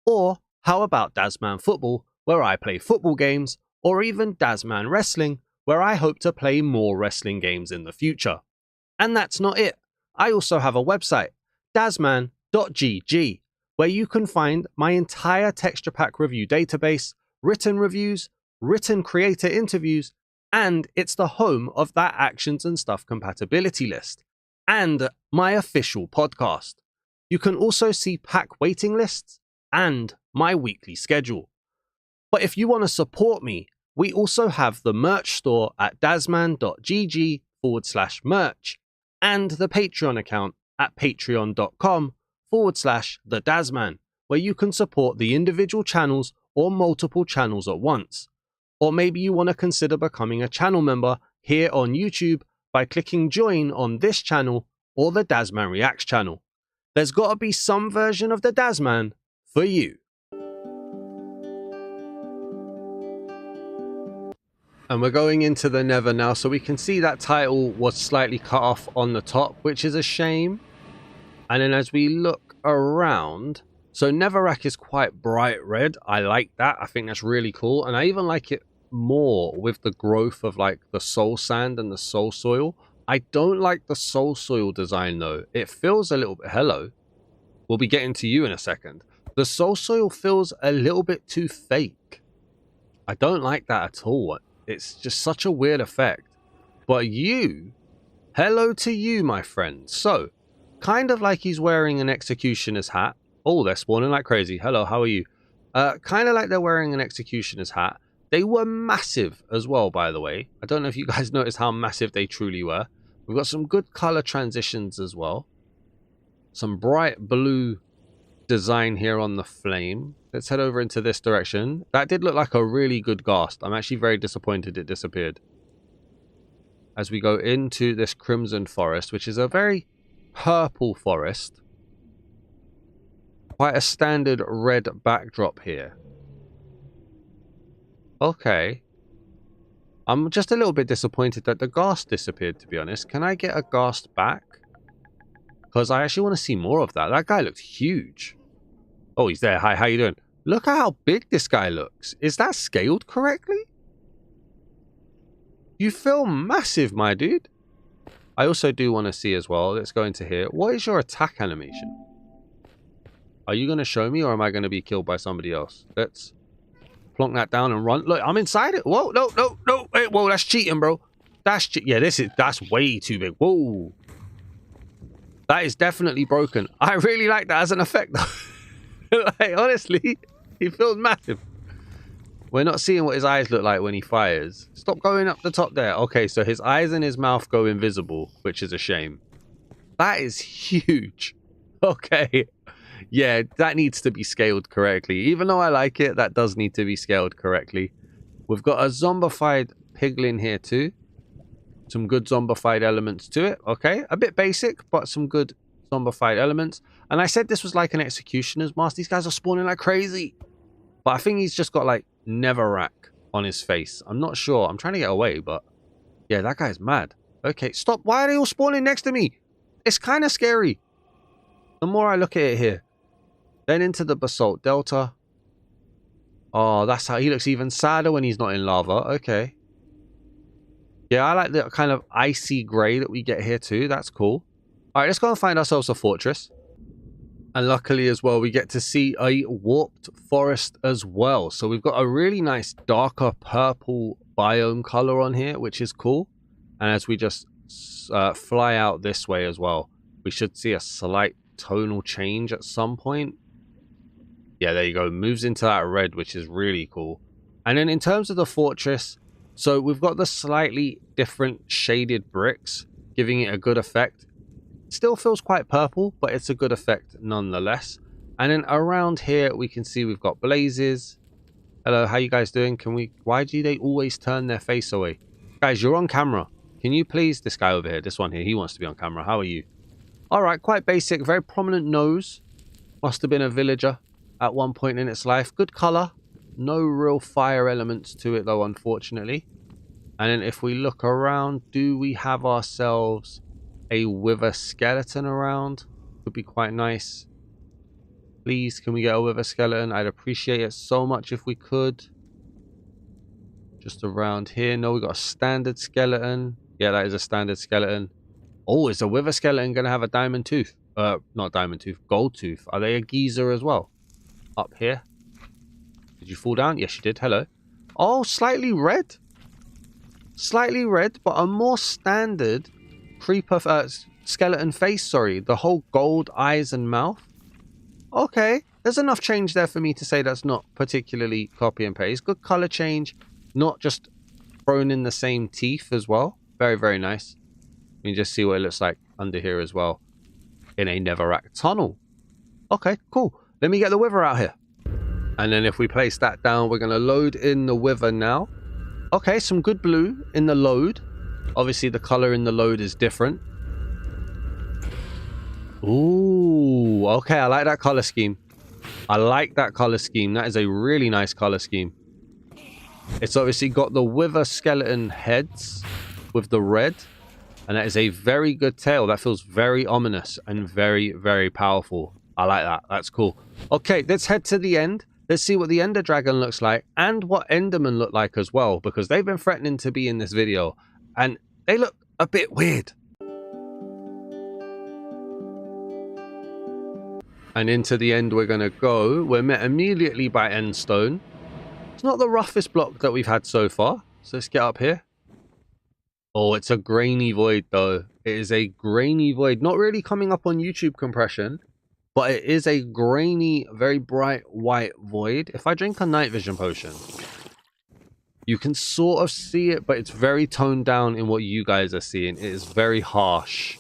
Or how about Dazman Football, where I play football games, or even Dazman Wrestling, where I hope to play more wrestling games in the future. And that's not it. I also have a website, dazman.gg, where you can find my entire texture pack review database, written reviews, written creator interviews, and it's the home of that actions and stuff compatibility list, and my official podcast. You can also see pack waiting lists and my weekly schedule. But if you want to support me, we also have the merch store at dazman.gg/merch and the Patreon account at patreon.com/thedazman, where you can support the individual channels or multiple channels at once. Or maybe you want to consider becoming a channel member here on YouTube by clicking join on this channel or the Dazman Reacts channel. There's got to be some version of the Dazman for you. And we're going into the Nether now, so we can see that title was slightly cut off on the top, which is a shame. And then as we look around, so Netherrack is quite bright red. I like that. I think that's really cool. And I even like it more with the growth of like the soul sand and the soul soil. I don't like the soul soil design though. It feels a little bit, hello. We'll be getting to you in a second. The soul soil feels a little bit too fake. I don't like that at all. It's just such a weird effect. But you, hello to you, my friend. So, kind of like he's wearing an executioner's hat. Oh, they're spawning like crazy. Hello, how are you? Kind of like they're wearing an executioner's hat. They were massive as well, by the way. I don't know if you guys noticed how massive they truly were. We've got some good color transitions as well. Some bright blue design here on the flame. Let's head over into this direction. That did look like a really good ghast. I'm actually very disappointed it disappeared. As we go into this crimson forest, which is a very purple forest. Quite a standard red backdrop here. Okay. I'm just a little bit disappointed that the ghast disappeared, to be honest. Can I get a ghast back? Because I actually want to see more of that. That guy looks huge. Oh, he's there. Hi, how you doing? Look at how big this guy looks. Is that scaled correctly? You feel massive, my dude. I also do want to see as well. Let's go into here. What is your attack animation? Are you going to show me or am I going to be killed by somebody else? Let's plonk that down and run. Look, I'm inside it. Whoa, no, no, no. Hey, whoa, that's cheating, bro. That's yeah, that's way too big. Whoa. That is definitely broken. I really like that as an effect, though. Like, honestly, he feels massive. We're not seeing what his eyes look like when he fires. Stop going up the top there. Okay, so his eyes and his mouth go invisible, which is a shame. That is huge. Okay. Yeah, that needs to be scaled correctly. Even though I like it, that does need to be scaled correctly. We've got a zombified piglin here too. Some good zombified elements to it. Okay, a bit basic, but some good zombified elements. And I said this was like an executioner's mask. These guys are spawning like crazy. But I think he's just got like Netherrack on his face. I'm not sure. I'm trying to get away, but yeah, that guy's mad. Okay, stop. Why are they all spawning next to me? It's kind of scary. The more I look at it here. Then into the basalt delta. Oh, that's how he looks even sadder when he's not in lava. Okay. Yeah, I like the kind of icy grey that we get here too. That's cool. All right, let's go and find ourselves a fortress. And luckily as well, we get to see a warped forest as well. So we've got a really nice darker purple biome color on here, which is cool. And as we just fly out this way as well, we should see a slight tonal change at some point. Yeah, there you go. Moves into that red, which is really cool. And then in terms of the fortress, so we've got the slightly different shaded bricks, giving it a good effect. Still feels quite purple, but it's a good effect nonetheless. And then around here, we can see we've got blazes. Hello, how you guys doing? Why do they always turn their face away? Guys, you're on camera. Can you please, this guy over here, this one here, he wants to be on camera. How are you? All right, quite basic, very prominent nose. Must have been a villager at one point in its life. Good color. No real fire elements to it though, unfortunately. And then if we look around, do we have ourselves a wither skeleton around. Would be quite nice. Please, can we get a wither skeleton? I'd appreciate it so much if we could. Just around here. No, we got a standard skeleton. Yeah, that is a standard skeleton. Oh, is a wither skeleton going to have a diamond tooth? Not diamond tooth, gold tooth. Are they a geezer as well? Up here. Did you fall down? Yes, you did. Hello. Oh, slightly red. Slightly red, but a more standard creeper skeleton face, sorry. The whole gold eyes and mouth. Okay. There's enough change there for me to say that's not particularly copy and paste. Good color change. Not just thrown in the same teeth as well. Very, very nice. You can just see what it looks like under here as well. In a netherrack tunnel. Okay, cool. Let me get the wither out here. And then if we place that down, we're going to load in the wither now. Okay, some good blue in the load. Obviously, the color in the load is different. Ooh, okay, I like that color scheme. I like that color scheme. That is a really nice color scheme. It's obviously got the wither skeleton heads with the red. And that is a very good tail. That feels very ominous and very, very powerful. I like that. That's cool. Okay, let's head to the end. Let's see what the Ender Dragon looks like and what Endermen look like as well. Because they've been threatening to be in this video. And they look a bit weird. And into the end we're going to go. We're met immediately by Endstone. It's not the roughest block that we've had so far. So let's get up here. Oh, it's a grainy void though. It is a grainy void. Not really coming up on YouTube compression. But it is a grainy, very bright white void. If I drink a night vision potion, you can sort of see it. But it's very toned down in what you guys are seeing. It is very harsh.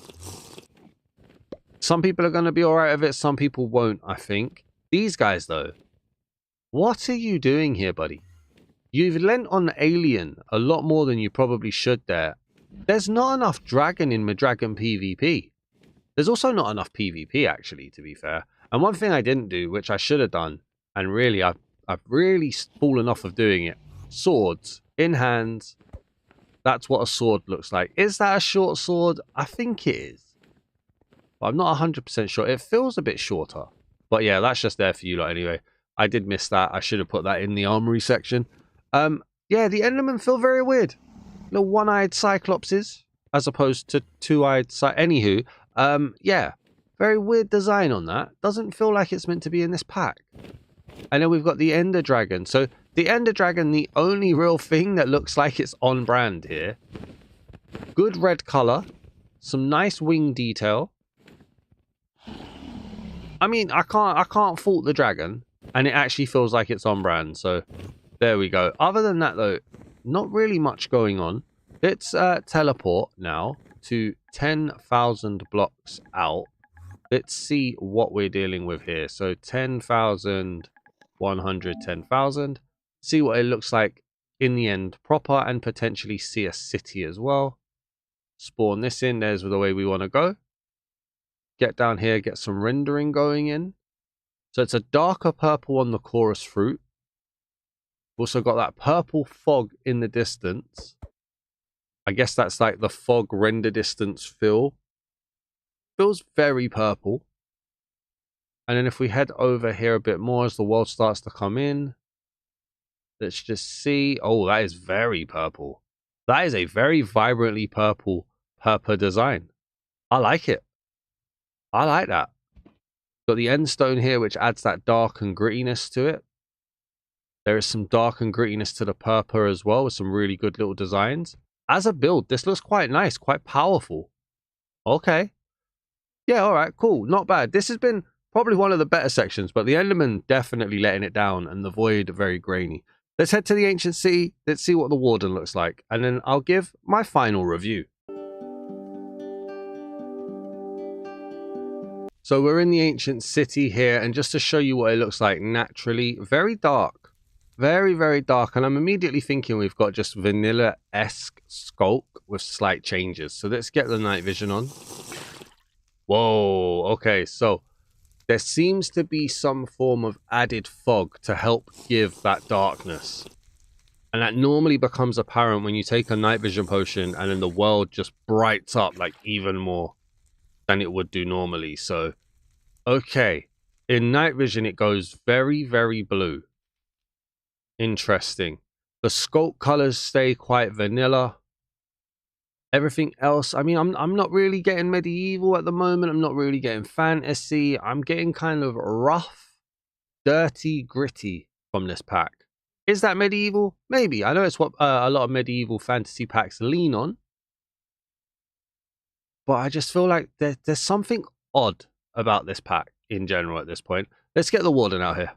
Some people are going to be alright with it. Some people won't, I think. These guys though. What are you doing here, buddy? You've lent on Alien a lot more than you probably should there. There's not enough dragon in Dragon PvP. There's also not enough PvP, actually, to be fair. And one thing I didn't do, which I should have done, and really, I've really fallen off of doing it. Swords in hands. That's what a sword looks like. Is that a short sword? I think it is. But I'm not 100% sure. It feels a bit shorter. But yeah, that's just there for you lot anyway. I did miss that. I should have put that in the armory section. Yeah, the Endermen feel very weird. Little one-eyed cyclopses as opposed to two-eyed Anywho, yeah, very weird design on that. Doesn't feel like it's meant to be in this pack. And then we've got the Ender Dragon. So the Ender Dragon, the only real thing that looks like it's on brand here. Good red color. Some nice wing detail. I mean, I can't fault the dragon. And it actually feels like it's on brand. So there we go. Other than that, though, not really much going on. Let's teleport now to 10,000 blocks out. Let's see what we're dealing with here. So 10,000, 100, 10,000. See what it looks like in the end proper and potentially see a city as well. Spawn this in. There's the way we want to go. Get down here, get some rendering going in. So it's a darker purple on the chorus fruit. Also got that purple fog in the distance. I guess that's like the fog render distance fill. Feels very purple. And then if we head over here a bit more as the world starts to come in. Let's just see. Oh, that is very purple. That is a very vibrantly purple design. I like it. I like that. Got the end stone here, which adds that dark and grittiness to it. There is some dark and grittiness to the purple as well, with some really good little designs. As a build, this looks quite nice, quite powerful. Okay. Yeah, all right, cool. Not bad. This has been probably one of the better sections, but the Enderman definitely letting it down and the Void very grainy. Let's head to the Ancient City. Let's see what the Warden looks like, and then I'll give my final review. So we're in the Ancient City here, and just to show you what it looks like naturally, very dark. Very, very dark, and I'm immediately thinking we've got just vanilla-esque sculk with slight changes. So let's get the night vision on. Whoa, okay, so there seems to be some form of added fog to help give that darkness. And that normally becomes apparent when you take a night vision potion and then the world just brights up like even more. than it would do normally. So, okay. In night vision, it goes very, very blue. Interesting. The sculpt colors stay quite vanilla. Everything else, I mean, I'm not really getting medieval at the moment. I'm not really getting fantasy. I'm getting kind of rough, dirty, gritty from this pack. Is that medieval? Maybe. I know it's what a lot of medieval fantasy packs lean on. But I just feel like there's something odd about this pack in general at this point. Let's get the Warden out here.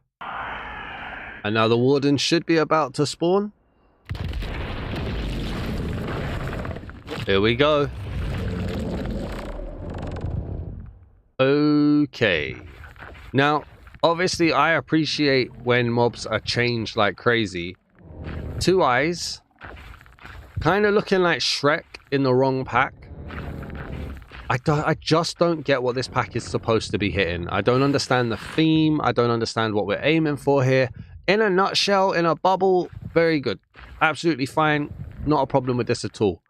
And now the Warden should be about to spawn. Here we go. Okay. Now, obviously, I appreciate when mobs are changed like crazy. 2 eyes. Kind of looking like Shrek in the wrong pack. I just don't get what this pack is supposed to be hitting. I don't understand the theme. I don't understand what we're aiming for here. In a nutshell, in a bubble, very good. Absolutely fine. Not a problem with this at all.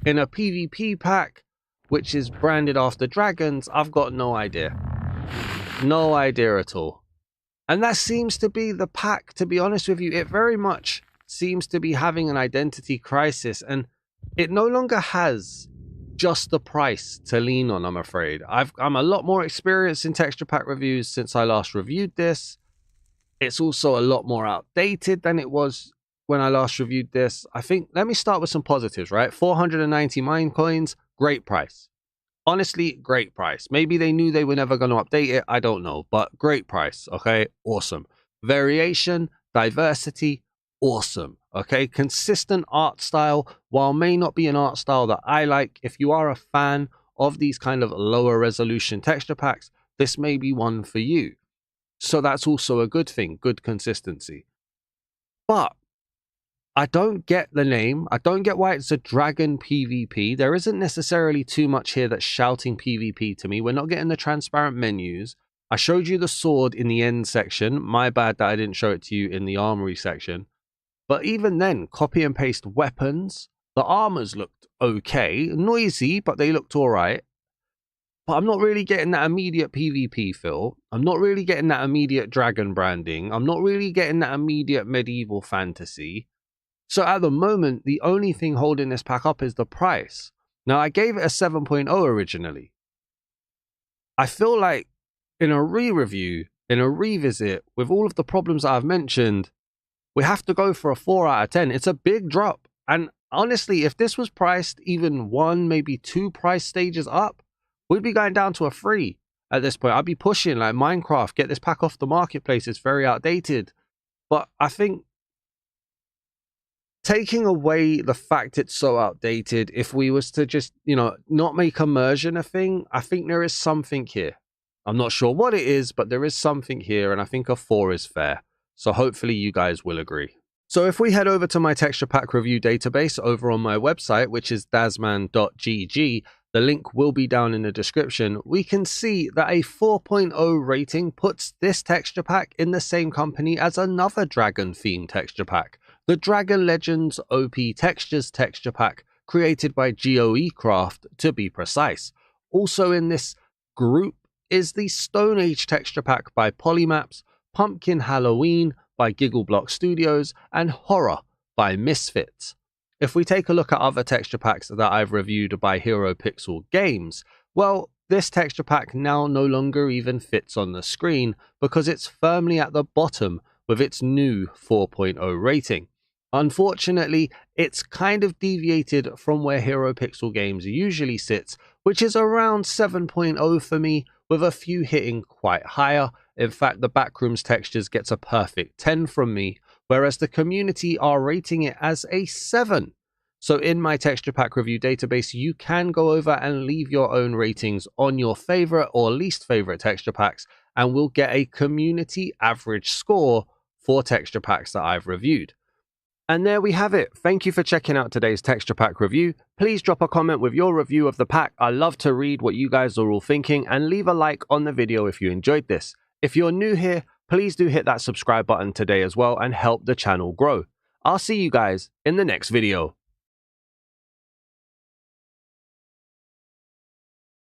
In a PvP pack, which is branded after dragons, I've got no idea. No idea at all. And that seems to be the pack, to be honest with you. It very much seems to be having an identity crisis, and it no longer has just the price to lean on, I'm afraid. I'm a lot more experienced in texture pack reviews since I last reviewed this. It's also a lot more outdated than it was when I last reviewed this. I think, let me start with some positives, right? 490 minecoins, great price. Honestly, great price. Maybe they knew they were never going to update it. I don't know, but great price. Okay, awesome. Variation, diversity, awesome. Okay, consistent art style. While may not be an art style that I like, if you are a fan of these kind of lower resolution texture packs, this may be one for you. So that's also a good thing, good consistency. But I don't get the name. I don't get why it's a dragon PvP. There isn't necessarily too much here that's shouting PvP to me. We're not getting the transparent menus. I showed you the sword in the end section. My bad that I didn't show it to you in the armory section. But even then, copy and paste weapons. The armors looked okay. Noisy, but they looked all right. But I'm not really getting that immediate PvP feel. I'm not really getting that immediate dragon branding. I'm not really getting that immediate medieval fantasy. So at the moment, the only thing holding this pack up is the price. Now, I gave it a 7.0 originally. I feel like in a re-review, in a revisit, with all of the problems that I've mentioned, we have to go for a 4 out of 10. It's a big drop. And honestly, if this was priced even 1, maybe 2 price stages up, we'd be going down to a 3 at this point. I'd be pushing like Minecraft, get this pack off the marketplace. It's very outdated. But I think taking away the fact it's so outdated, if we was to just, not make immersion a thing, I think there is something here. I'm not sure what it is, but there is something here, and I think a 4 is fair. So hopefully you guys will agree. So if we head over to my texture pack review database over on my website, which is dasman.gg, the link will be down in the description, we can see that a 4.0 rating puts this texture pack in the same company as another dragon themed texture pack, the Dragon Legends OP Textures texture pack, created by GOE Craft to be precise. Also in this group is the Stone Age texture pack by Polymaps, Pumpkin Halloween by Giggleblock Studios, and Horror by Misfits. If we take a look at other texture packs that I've reviewed by HeroPixel Games, well, this texture pack now no longer even fits on the screen because it's firmly at the bottom with its new 4.0 rating. Unfortunately, it's kind of deviated from where HeroPixel Games usually sits, which is around 7.0 for me, with a few hitting quite higher. In fact, the Backrooms Textures gets a perfect 10 from me, whereas the community are rating it as a 7. So in my texture pack review database, you can go over and leave your own ratings on your favorite or least favorite texture packs, and we'll get a community average score for texture packs that I've reviewed. And there we have it. Thank you for checking out today's texture pack review. Please drop a comment with your review of the pack. I love to read what you guys are all thinking, and leave a like on the video if you enjoyed this. If you're new here, please do hit that subscribe button today as well and help the channel grow. I'll see you guys in the next video.